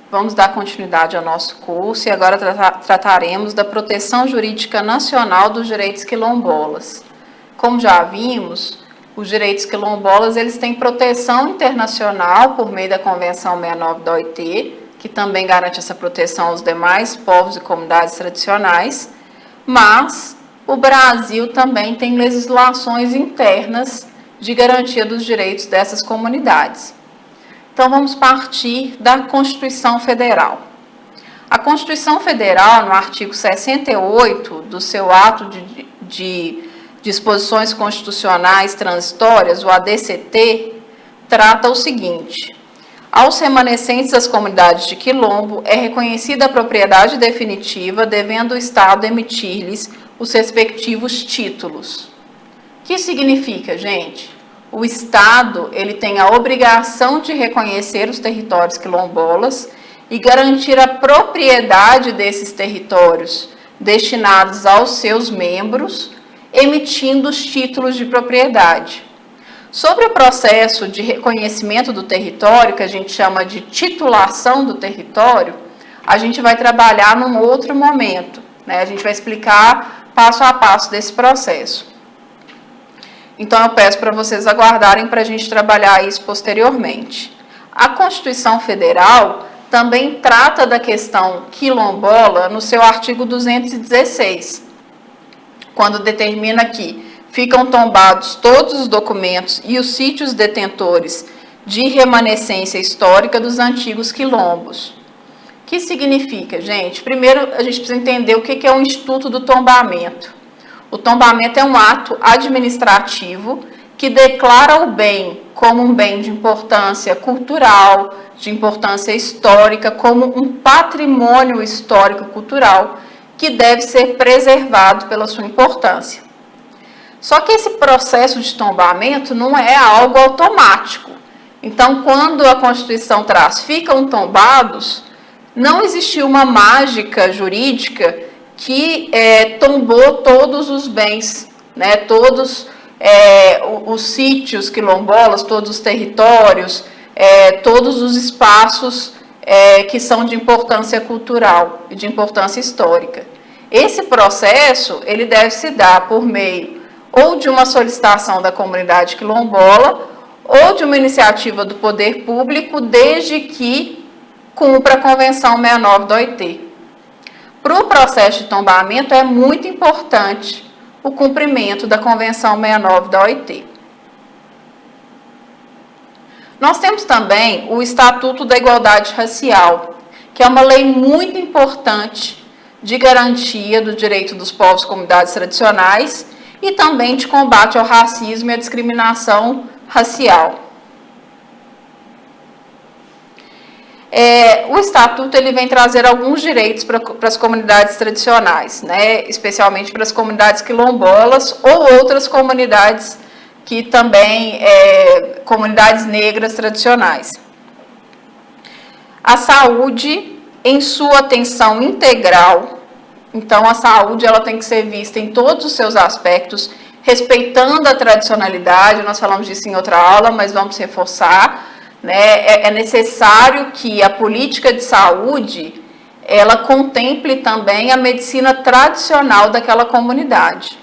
Vamos dar continuidade ao nosso curso e agora trataremos da proteção jurídica nacional dos direitos quilombolas. Como já vimos, os direitos quilombolas eles têm proteção internacional por meio da Convenção 69 da OIT, que também garante essa proteção aos demais povos e comunidades tradicionais, mas o Brasil também tem legislações internas de garantia dos direitos dessas comunidades. Então, vamos partir da Constituição Federal. A Constituição Federal, no artigo 68 do seu ato de disposições constitucionais transitórias, o ADCT, trata o seguinte: aos remanescentes das comunidades de quilombo é reconhecida a propriedade definitiva, devendo o Estado emitir-lhes os respectivos títulos. O que significa, gente? O Estado ele tem a obrigação de reconhecer os territórios quilombolas e garantir a propriedade desses territórios destinados aos seus membros, emitindo os títulos de propriedade. Sobre o processo de reconhecimento do território, que a gente chama de titulação do território, a gente vai trabalhar num outro momento, né? A gente vai explicar passo a passo desse processo. Então, eu peço para vocês aguardarem para a gente trabalhar isso posteriormente. A Constituição Federal também trata da questão quilombola no seu artigo 216, quando determina que ficam tombados todos os documentos e os sítios detentores de remanescência histórica dos antigos quilombos. O que significa, gente? Primeiro, a gente precisa entender o que é o Instituto do Tombamento. O tombamento é um ato administrativo que declara o bem como um bem de importância cultural, de importância histórica, como um patrimônio histórico-cultural que deve ser preservado pela sua importância. Só que esse processo de tombamento não é algo automático. Então, quando a Constituição traz ficam tombados, não existiu uma mágica jurídica que tombou todos os bens, né, todos os sítios quilombolas, todos os territórios, todos os espaços que são de importância cultural e de importância histórica. Esse processo ele deve se dar por meio ou de uma solicitação da comunidade quilombola ou de uma iniciativa do poder público, desde que cumpra a Convenção 69 da OIT. Para o processo de tombamento é muito importante o cumprimento da Convenção 69 da OIT. Nós temos também o Estatuto da Igualdade Racial, que é uma lei muito importante de garantia do direito dos povos e comunidades tradicionais e também de combate ao racismo e à discriminação racial. O Estatuto ele vem trazer alguns direitos para as comunidades tradicionais, né? Especialmente para as comunidades quilombolas ou outras comunidades que também, comunidades negras tradicionais. A saúde em sua atenção integral, então a saúde ela tem que ser vista em todos os seus aspectos, respeitando a tradicionalidade, nós falamos disso em outra aula, mas vamos reforçar. É necessário que a política de saúde ela contemple também a medicina tradicional daquela comunidade.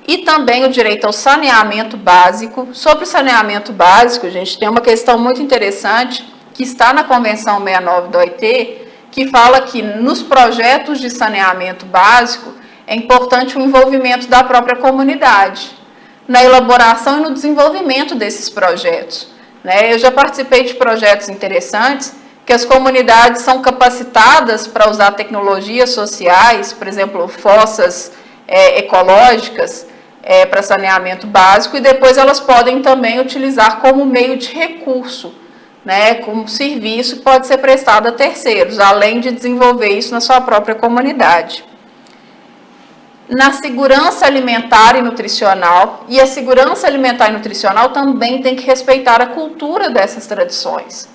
E também o direito ao saneamento básico. Sobre o saneamento básico, gente, tem uma questão muito interessante que está na Convenção 69 da OIT, que fala que nos projetos de saneamento básico é importante o envolvimento da própria comunidade, na elaboração e no desenvolvimento desses projetos. Eu já participei de projetos interessantes que as comunidades são capacitadas para usar tecnologias sociais, por exemplo, fossas ecológicas para saneamento básico, e depois elas podem também utilizar como meio de recurso, como serviço que pode ser prestado a terceiros, além de desenvolver isso na sua própria comunidade. na segurança alimentar e nutricional, e a segurança alimentar e nutricional também tem que respeitar a cultura dessas tradições.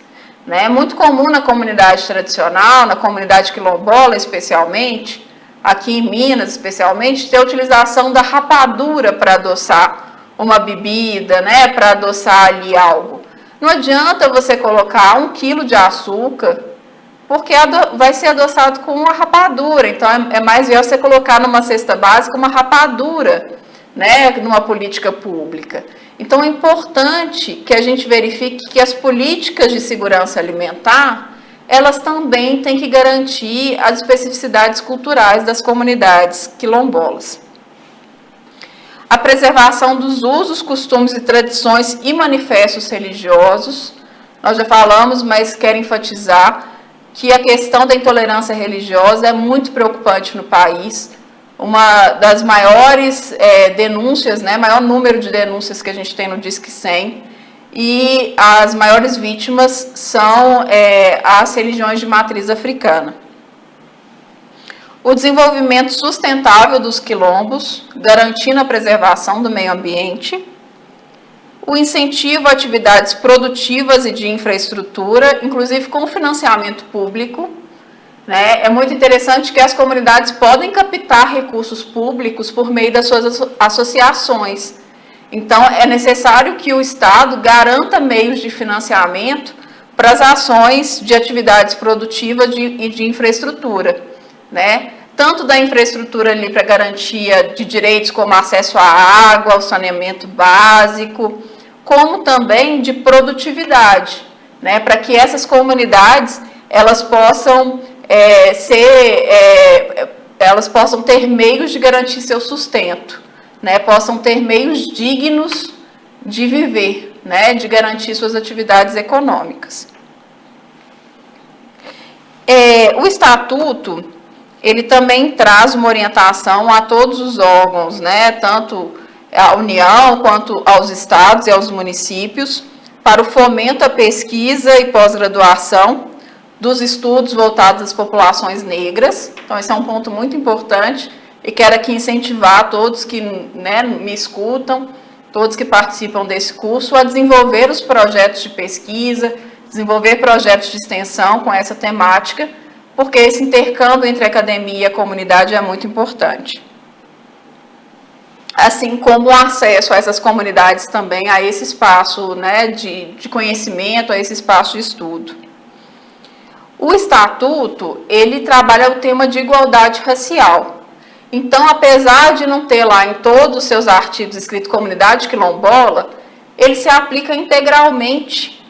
Né? É muito comum na comunidade tradicional, na comunidade quilombola especialmente, aqui em Minas especialmente, ter a utilização da rapadura para adoçar uma bebida, né? Para adoçar ali algo. Não adianta você colocar 1 quilo de açúcar, porque vai ser adoçado com uma rapadura. Então, é mais viável você colocar numa cesta básica uma rapadura, né, numa política pública. Então, é importante que a gente verifique que as políticas de segurança alimentar, elas também têm que garantir as especificidades culturais das comunidades quilombolas. A preservação dos usos, costumes e tradições e manifestos religiosos. Nós já falamos, mas quero enfatizar que a questão da intolerância religiosa é muito preocupante no país. Uma das maiores denúncias, né, maior número de denúncias que a gente tem no Disque 100, e as maiores vítimas são as religiões de matriz africana. O desenvolvimento sustentável dos quilombos, garantindo a preservação do meio ambiente. O incentivo a atividades produtivas e de infraestrutura, inclusive com financiamento público. Né? É muito interessante que as comunidades podem captar recursos públicos por meio das suas associações. Então, é necessário que o Estado garanta meios de financiamento para as ações de atividades produtivas e de infraestrutura. Né? Tanto da infraestrutura ali para garantia de direitos como acesso à água, ao saneamento básico, como também de produtividade, né, para que essas comunidades elas possam elas possam ter meios de garantir seu sustento, né, possam ter meios dignos de viver, né, de garantir suas atividades econômicas. O Estatuto, ele também traz uma orientação a todos os órgãos, né, tanto à União quanto aos estados e aos municípios, para o fomento à pesquisa e pós-graduação dos estudos voltados às populações negras. Então, esse é um ponto muito importante e quero aqui incentivar todos que, né, me escutam, todos que participam desse curso, a desenvolver os projetos de pesquisa, desenvolver projetos de extensão com essa temática, porque esse intercâmbio entre academia e a comunidade é muito importante. Assim como o acesso a essas comunidades também, a esse espaço, né, de conhecimento, a esse espaço de estudo. O Estatuto, ele trabalha o tema de igualdade racial. Então, apesar de não ter lá em todos os seus artigos escrito comunidade quilombola, ele se aplica integralmente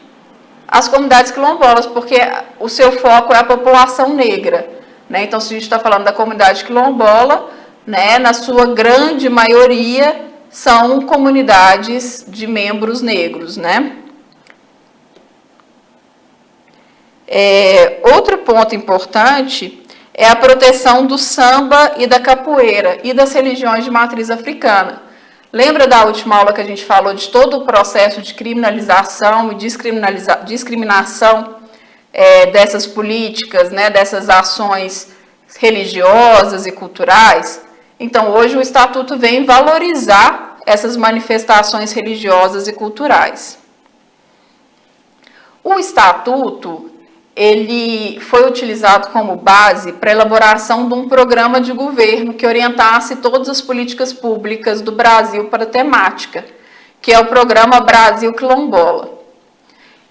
às comunidades quilombolas, porque o seu foco é a população negra. Né? Então, se a gente está falando da comunidade quilombola, né, na sua grande maioria, são comunidades de membros negros. Né? Outro ponto importante é a proteção do samba e da capoeira e das religiões de matriz africana. Lembra da última aula que a gente falou de todo o processo de criminalização e discriminação dessas políticas, né, dessas ações religiosas e culturais? Então, hoje o Estatuto vem valorizar essas manifestações religiosas e culturais. O Estatuto, ele foi utilizado como base para a elaboração de um programa de governo que orientasse todas as políticas públicas do Brasil para a temática, que é o Programa Brasil Quilombola.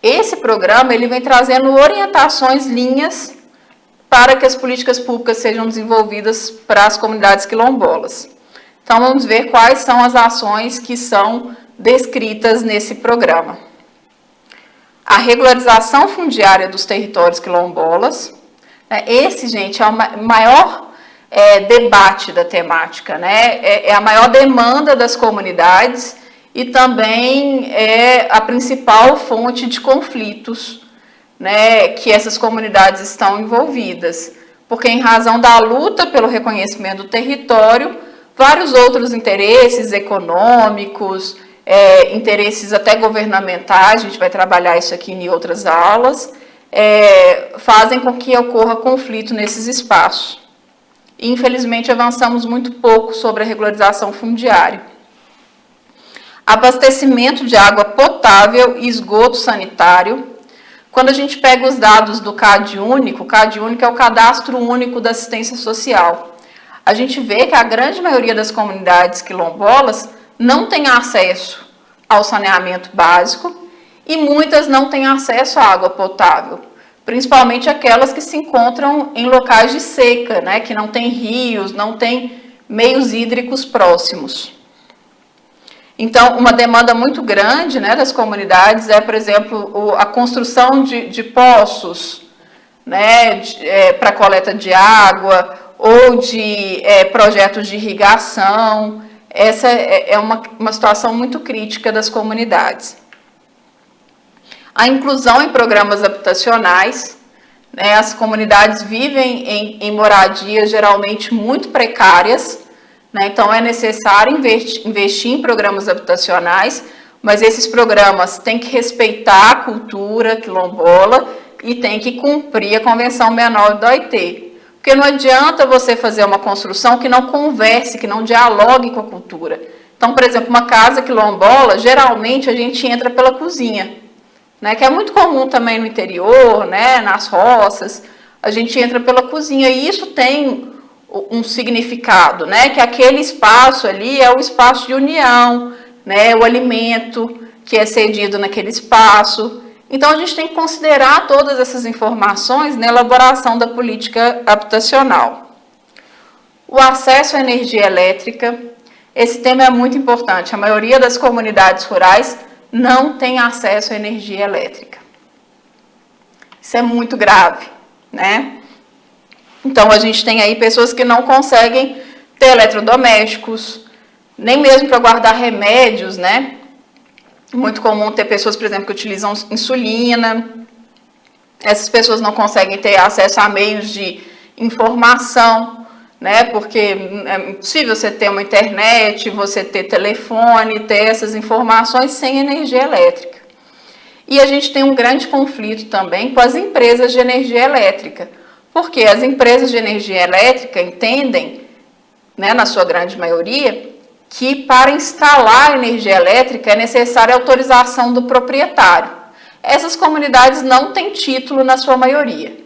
Esse programa ele vem trazendo orientações, linhas, para que as políticas públicas sejam desenvolvidas para as comunidades quilombolas. Então, vamos ver quais são as ações que são descritas nesse programa. A regularização fundiária dos territórios quilombolas. Esse, gente, é o maior debate da temática, né? É a maior demanda das comunidades e também é a principal fonte de conflitos, né, que essas comunidades estão envolvidas, porque em razão da luta pelo reconhecimento do território, vários outros interesses econômicos, interesses até governamentais, a gente vai trabalhar isso aqui em outras aulas, fazem com que ocorra conflito nesses espaços. e infelizmente avançamos muito pouco sobre a regularização fundiária. Abastecimento de água potável e esgoto sanitário. Quando a gente pega os dados do CAD Único, o CAD Único é o Cadastro Único da Assistência Social, a gente vê que a grande maioria das comunidades quilombolas não tem acesso ao saneamento básico e muitas não têm acesso à água potável, principalmente aquelas que se encontram em locais de seca, né, que não tem rios, não tem meios hídricos próximos. Então, uma demanda muito grande, né, das comunidades é, por exemplo, a construção de poços, né, para coleta de água ou de projetos de irrigação. Essa é uma situação muito crítica das comunidades. A inclusão em programas habitacionais, né, as comunidades vivem em moradias geralmente muito precárias, né, então é necessário investir em programas habitacionais, mas esses programas têm que respeitar a cultura quilombola e têm que cumprir a Convenção 69 da OIT. Porque não adianta você fazer uma construção que não converse, que não dialogue com a cultura. Então, por exemplo, uma casa quilombola, geralmente a gente entra pela cozinha, né, que é muito comum também no interior, né, nas roças, a gente entra pela cozinha e isso tem um significado, né, que aquele espaço ali é o espaço de união, né, o alimento que é cedido naquele espaço. Então, a gente tem que considerar todas essas informações na elaboração da política habitacional. O acesso à energia elétrica, esse tema é muito importante. A maioria das comunidades rurais não tem acesso à energia elétrica. Isso é muito grave, né? Então, a gente tem aí pessoas que não conseguem ter eletrodomésticos, nem mesmo para guardar remédios, né? Muito comum ter pessoas, por exemplo, que utilizam insulina. Essas pessoas não conseguem ter acesso a meios de informação, né? Porque é impossível você ter uma internet, você ter telefone, ter essas informações sem energia elétrica. E a gente tem um grande conflito também com as empresas de energia elétrica, porque as empresas de energia elétrica entendem, né, na sua grande maioria, que para instalar energia elétrica é necessária a autorização do proprietário. Essas comunidades não têm título na sua maioria.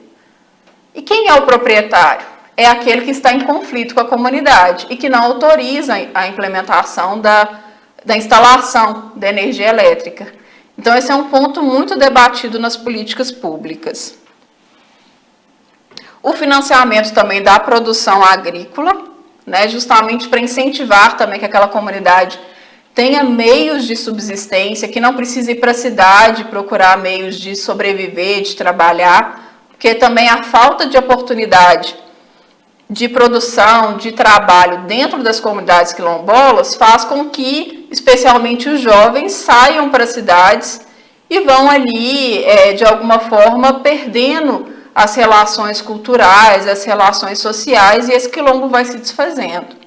E quem é o proprietário? É aquele que está em conflito com a comunidade e que não autoriza a implementação da instalação da energia elétrica. Então, esse é um ponto muito debatido nas políticas públicas. O financiamento também da produção agrícola, né, justamente para incentivar também que aquela comunidade tenha meios de subsistência, que não precise ir para a cidade procurar meios de sobreviver, de trabalhar, porque também a falta de oportunidade de produção, de trabalho dentro das comunidades quilombolas faz com que, especialmente os jovens, saiam para as cidades e vão ali, de alguma forma, perdendo as relações culturais, as relações sociais, e esse quilombo vai se desfazendo.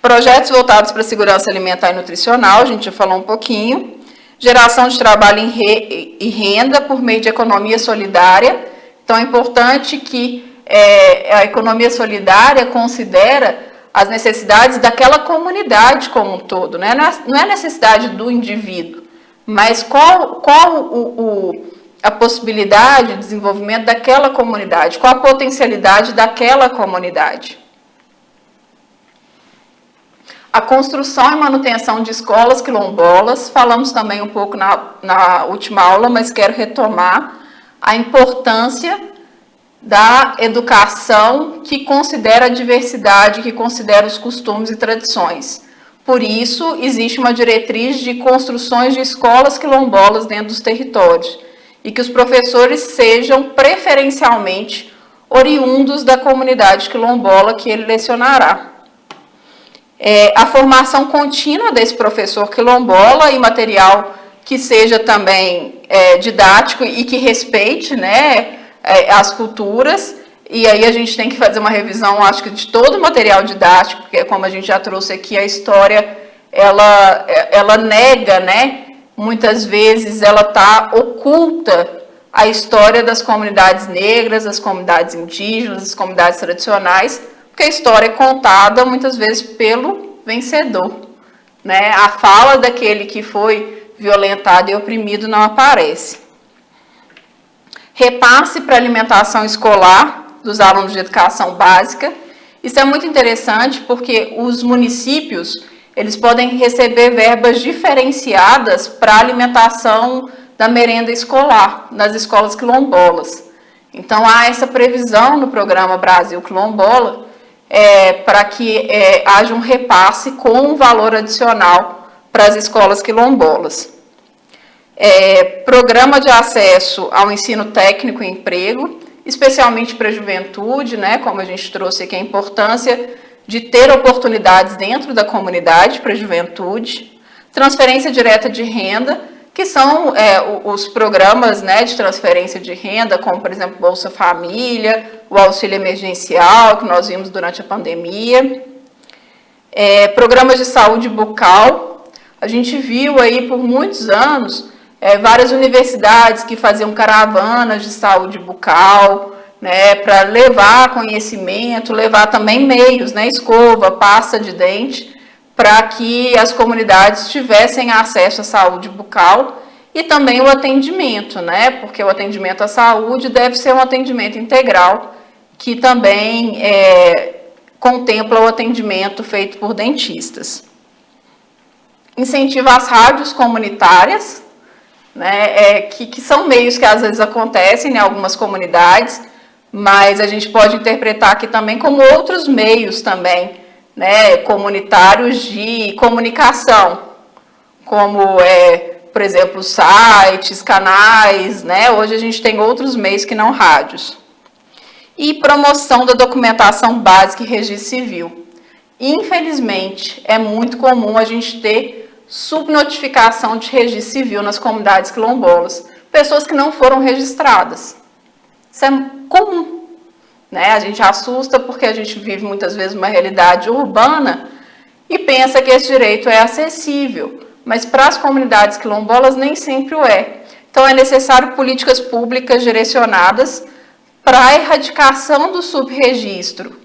Projetos voltados para a segurança alimentar e nutricional, a gente já falou um pouquinho. Geração de trabalho e renda por meio de economia solidária. Então, é importante que a economia solidária considera as necessidades daquela comunidade como um todo, né? Não é a necessidade do indivíduo, mas qual a possibilidade de desenvolvimento daquela comunidade, qual a potencialidade daquela comunidade. A construção e manutenção de escolas quilombolas, falamos também um pouco na última aula, mas quero retomar a importância da educação que considera a diversidade, que considera os costumes e tradições. Por isso, existe uma diretriz de construções de escolas quilombolas dentro dos territórios, e que os professores sejam preferencialmente oriundos da comunidade quilombola que ele lecionará. A formação contínua desse professor quilombola e material que seja também didático e que respeite, né, as culturas, e aí a gente tem que fazer uma revisão, acho que de todo o material didático, porque como a gente já trouxe aqui, a história, ela nega, né, muitas vezes ela está oculta a história das comunidades negras, das comunidades indígenas, das comunidades tradicionais, porque a história é contada muitas vezes pelo vencedor, né? A fala daquele que foi violentado e oprimido não aparece. Repasse para alimentação escolar dos alunos de educação básica. Isso é muito interessante porque os municípios, eles podem receber verbas diferenciadas para a alimentação da merenda escolar nas escolas quilombolas. Então, há essa previsão no programa Brasil Quilombola para que haja um repasse com um valor adicional para as escolas quilombolas. Programa de acesso ao ensino técnico e emprego, especialmente para a juventude, né, como a gente trouxe aqui a importância de ter oportunidades dentro da comunidade para a juventude. Transferência direta de renda, que são os programas, né, de transferência de renda, como, por exemplo, Bolsa Família, o auxílio emergencial, que nós vimos durante a pandemia. Programas de saúde bucal. A gente viu aí por muitos anos várias universidades que faziam caravanas de saúde bucal, né, para levar conhecimento, levar também meios, né, escova, pasta de dente, para que as comunidades tivessem acesso à saúde bucal e também o atendimento, né, porque o atendimento à saúde deve ser um atendimento integral, que também contempla o atendimento feito por dentistas. Incentivar as rádios comunitárias, né, que são meios que às vezes acontecem em algumas comunidades, mas a gente pode interpretar aqui também como outros meios também, né, comunitários de comunicação, como, por exemplo, sites, canais, né, hoje a gente tem outros meios que não rádios. E promoção da documentação básica e registro civil. Infelizmente, é muito comum a gente ter subnotificação de registro civil nas comunidades quilombolas, pessoas que não foram registradas. Isso é comum, né? A gente assusta porque a gente vive muitas vezes uma realidade urbana e pensa que esse direito é acessível, mas para as comunidades quilombolas nem sempre o é. Então é necessário políticas públicas direcionadas para a erradicação do subregistro,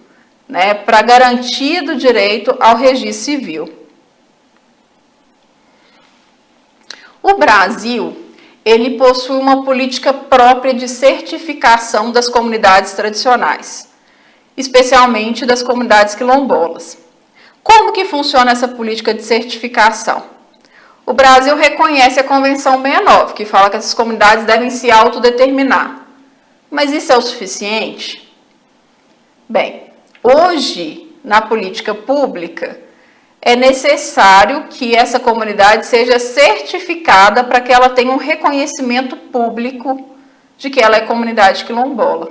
né? Para a garantia do direito ao registro civil. O Brasil, ele possui uma política própria de certificação das comunidades tradicionais, especialmente das comunidades quilombolas. Como que funciona essa política de certificação? O Brasil reconhece a Convenção 69, que fala que essas comunidades devem se autodeterminar. Mas isso é o suficiente? Bem, hoje, na política pública, é necessário que essa comunidade seja certificada para que ela tenha um reconhecimento público de que ela é comunidade quilombola.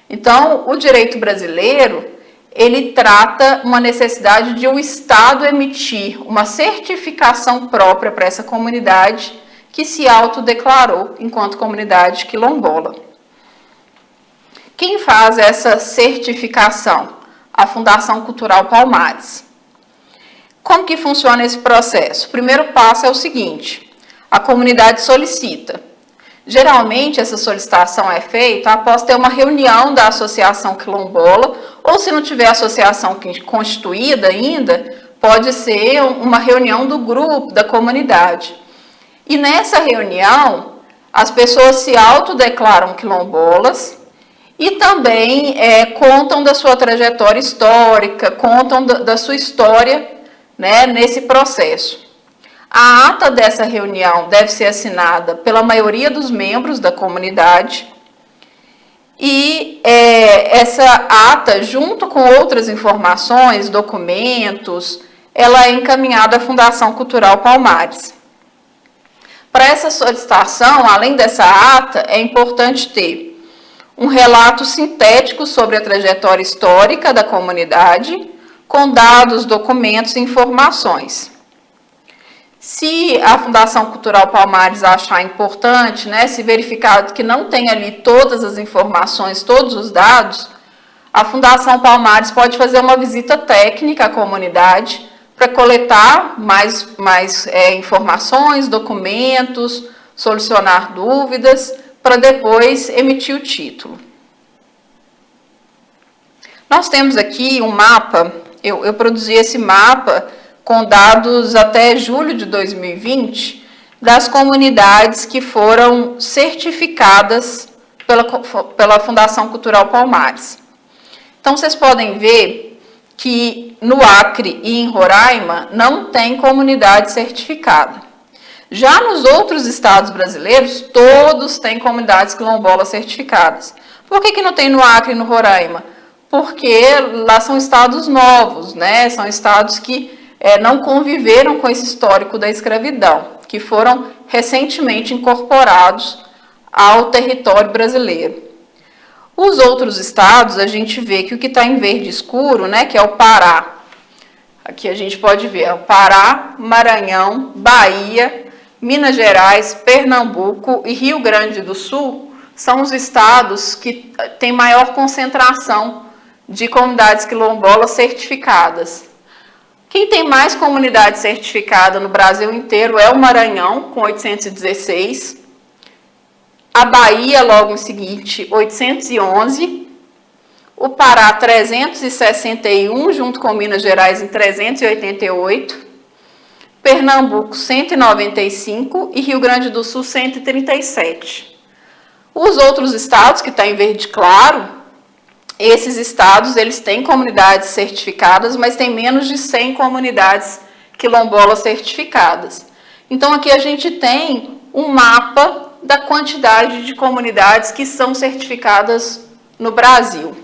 Então, o direito brasileiro, ele trata uma necessidade de o Estado emitir uma certificação própria para essa comunidade que se autodeclarou enquanto comunidade quilombola. Quem faz essa certificação? A Fundação Cultural Palmares. Como que funciona esse processo? O primeiro passo é o seguinte: a comunidade solicita. Geralmente, essa solicitação é feita após ter uma reunião da associação quilombola, ou se não tiver associação constituída ainda, pode ser uma reunião do grupo, da comunidade. E nessa reunião, as pessoas se autodeclaram quilombolas e também contam da sua trajetória histórica, contam da sua história, né, nesse processo. A ata dessa reunião deve ser assinada pela maioria dos membros da comunidade e essa ata, junto com outras informações, documentos, ela é encaminhada à Fundação Cultural Palmares. Para essa solicitação, além dessa ata, é importante ter um relato sintético sobre a trajetória histórica da comunidade, com dados, documentos e informações. Se a Fundação Cultural Palmares achar importante, né, se verificar que não tem ali todas as informações, todos os dados, a Fundação Palmares pode fazer uma visita técnica à comunidade para coletar mais informações, documentos, solucionar dúvidas, para depois emitir o título. Nós temos aqui um mapa, eu produzi esse mapa com dados até julho de 2020, das comunidades que foram certificadas pela Fundação Cultural Palmares. Então, vocês podem ver que no Acre e em Roraima não tem comunidade certificada. Já nos outros estados brasileiros, todos têm comunidades quilombolas certificadas. Por que não tem no Acre e no Roraima? Porque lá são estados novos, né? São estados que não conviveram com esse histórico da escravidão, que foram recentemente incorporados ao território brasileiro. Os outros estados, a gente vê que o que está em verde escuro, né, que é o Pará, aqui a gente pode ver, é o Pará, Maranhão, Bahia, Minas Gerais, Pernambuco e Rio Grande do Sul, são os estados que têm maior concentração de comunidades quilombolas certificadas. Quem tem mais comunidade certificada no Brasil inteiro é o Maranhão, com 816, a Bahia, logo em seguinte, 811, o Pará, 361, junto com Minas Gerais, em 388, Pernambuco, 195 e Rio Grande do Sul, 137. Os outros estados, que está em verde claro, esses estados, eles têm comunidades certificadas, mas tem menos de 100 comunidades quilombolas certificadas. Então, aqui a gente tem um mapa da quantidade de comunidades que são certificadas no Brasil.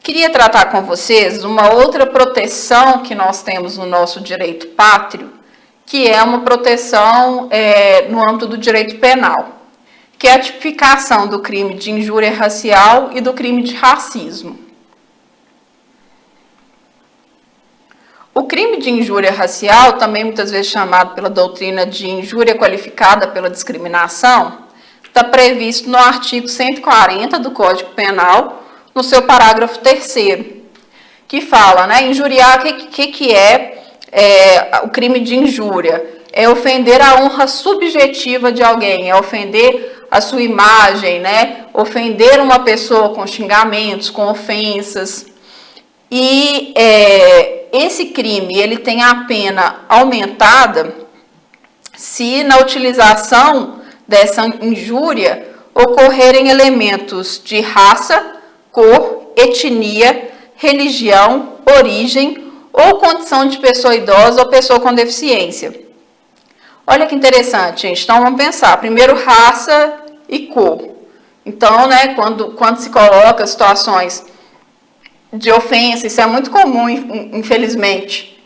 Queria tratar com vocês uma outra proteção que nós temos no nosso direito pátrio, que é uma proteção no âmbito do direito penal, que é a tipificação do crime de injúria racial e do crime de racismo. O crime de injúria racial, também muitas vezes chamado pela doutrina de injúria qualificada pela discriminação, está previsto no artigo 140 do Código Penal, no seu parágrafo 3º, que fala, né, injuriar, o que é o crime de injúria? É ofender a honra subjetiva de alguém, é ofender a sua imagem, né, ofender uma pessoa com xingamentos, com ofensas. E esse crime, ele tem a pena aumentada se na utilização dessa injúria ocorrerem elementos de raça, cor, etnia, religião, origem ou condição de pessoa idosa ou pessoa com deficiência. Olha que interessante, gente. Então, vamos pensar. Primeiro, raça e cor. Então, né, quando se coloca situações de ofensa, isso é muito comum, infelizmente,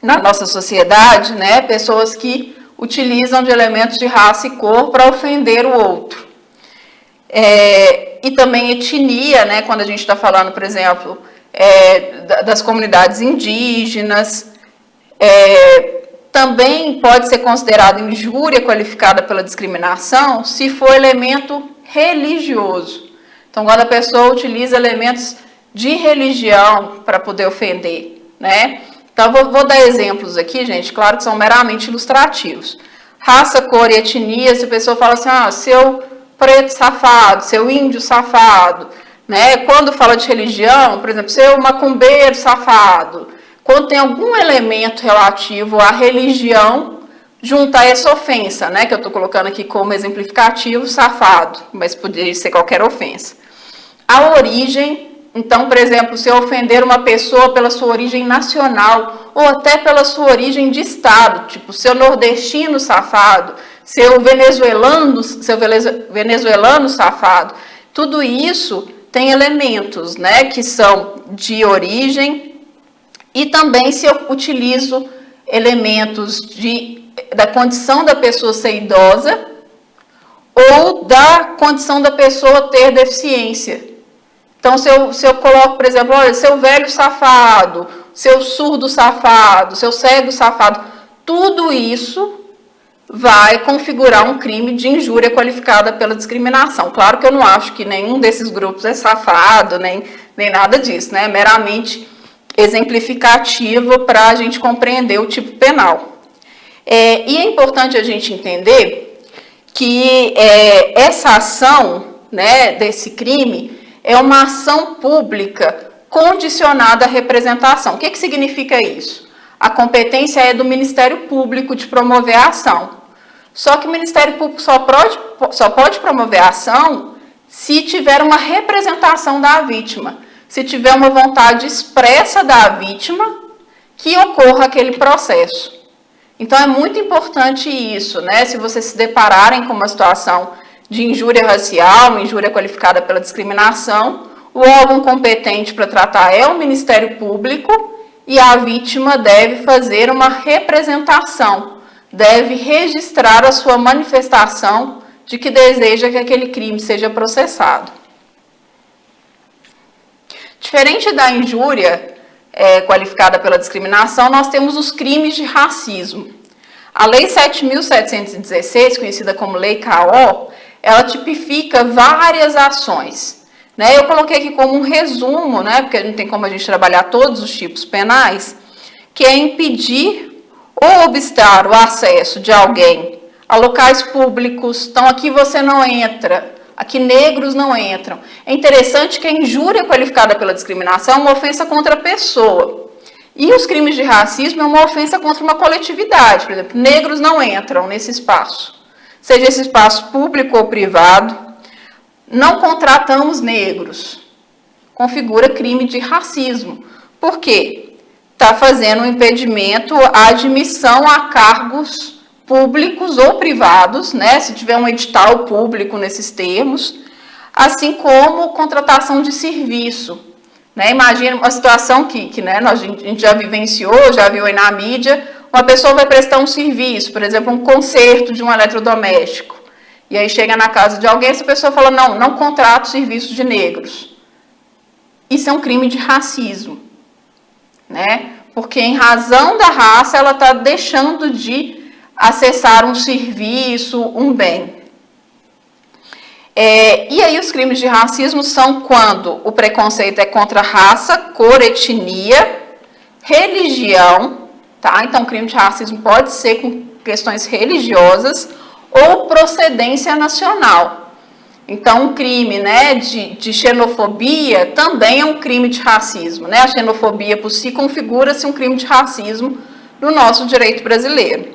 na nossa sociedade, né, pessoas que utilizam de elementos de raça e cor para ofender o outro. E também etnia, né, quando a gente está falando, por exemplo, das comunidades indígenas, também pode ser considerado injúria qualificada pela discriminação se for elemento religioso. Então, quando a pessoa utiliza elementos de religião para poder ofender, né? Então, vou dar exemplos aqui, gente, claro que são meramente ilustrativos. Raça, cor e etnia, se a pessoa fala assim, seu preto safado, seu índio safado, né? Quando fala de religião, por exemplo, seu macumbeiro safado, quando tem algum elemento relativo à religião, juntar essa ofensa, né? Que eu estou colocando aqui como exemplificativo, safado, mas poderia ser qualquer ofensa. A origem. Então, por exemplo, se eu ofender uma pessoa pela sua origem nacional ou até pela sua origem de estado, tipo, seu nordestino safado, seu venezuelano safado, tudo isso tem elementos, né, que são de origem e também se eu utilizo elementos da condição da pessoa ser idosa ou da condição da pessoa ter deficiência. Então, se eu coloco, por exemplo, olha, seu velho safado, seu surdo safado, seu cego safado, tudo isso vai configurar um crime de injúria qualificada pela discriminação. Claro que eu não acho que nenhum desses grupos é safado, nem nada disso, né? É meramente exemplificativo para a gente compreender o tipo penal. E é importante a gente entender que essa ação, né, desse crime é uma ação pública condicionada à representação. O que significa isso? A competência é do Ministério Público de promover a ação. Só que o Ministério Público só pode promover a ação se tiver uma representação da vítima, se tiver uma vontade expressa da vítima que ocorra aquele processo. Então, é muito importante isso, né? Se vocês se depararem com uma situação de injúria racial, injúria qualificada pela discriminação, o órgão competente para tratar é o Ministério Público e a vítima deve fazer uma representação, deve registrar a sua manifestação de que deseja que aquele crime seja processado. Diferente da injúria qualificada pela discriminação, nós temos os crimes de racismo. A Lei 7.716, conhecida como Lei K.O., ela tipifica várias ações. Né? Eu coloquei aqui como um resumo, né, porque não tem como a gente trabalhar todos os tipos penais, que é impedir ou obstar o acesso de alguém a locais públicos. Então, aqui você não entra. Aqui negros não entram. É interessante que a injúria qualificada pela discriminação é uma ofensa contra a pessoa. E os crimes de racismo é uma ofensa contra uma coletividade. Por exemplo, negros não entram nesse espaço. Seja esse espaço público ou privado. Não contratamos negros. Configura crime de racismo. Por quê? Está fazendo um impedimento à admissão a cargos públicos ou privados, né, se tiver um edital público nesses termos, assim como contratação de serviço. Né? Imagina uma situação que né, a gente já vivenciou, já viu aí na mídia, uma pessoa vai prestar um serviço, por exemplo, um conserto de um eletrodoméstico, e aí chega na casa de alguém, essa pessoa fala, não contrato serviço de negros. Isso é um crime de racismo, né? Porque em razão da raça ela está deixando de acessar um serviço, um bem. E aí os crimes de racismo são quando o preconceito é contra raça, cor, etnia, religião, tá? Então o crime de racismo pode ser com questões religiosas ou procedência nacional. Então um crime, né, de xenofobia também é um crime de racismo, né? A xenofobia por si configura-se um crime de racismo no nosso direito brasileiro.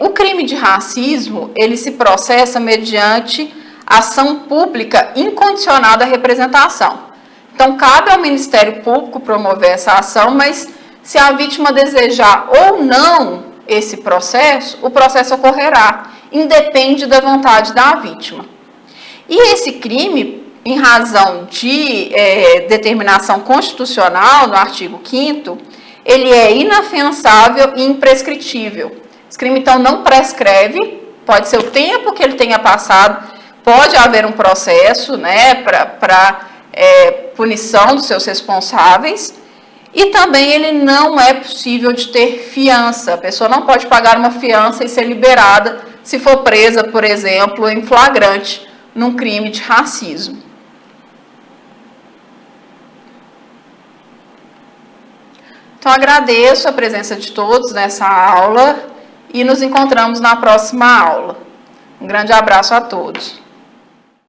O crime de racismo, ele se processa mediante ação pública incondicionada à representação. Então, cabe ao Ministério Público promover essa ação, mas se a vítima desejar ou não esse processo, o processo ocorrerá, independe da vontade da vítima. E esse crime, em razão de determinação constitucional, no artigo 5º, ele é inafiançável e imprescritível. Esse crime, então, não prescreve, pode ser o tempo que ele tenha passado, pode haver um processo, né, para punição dos seus responsáveis, e também ele não é possível de ter fiança. A pessoa não pode pagar uma fiança e ser liberada se for presa, por exemplo, em flagrante, num crime de racismo. Então, agradeço a presença de todos nessa aula e nos encontramos na próxima aula. Um grande abraço a todos.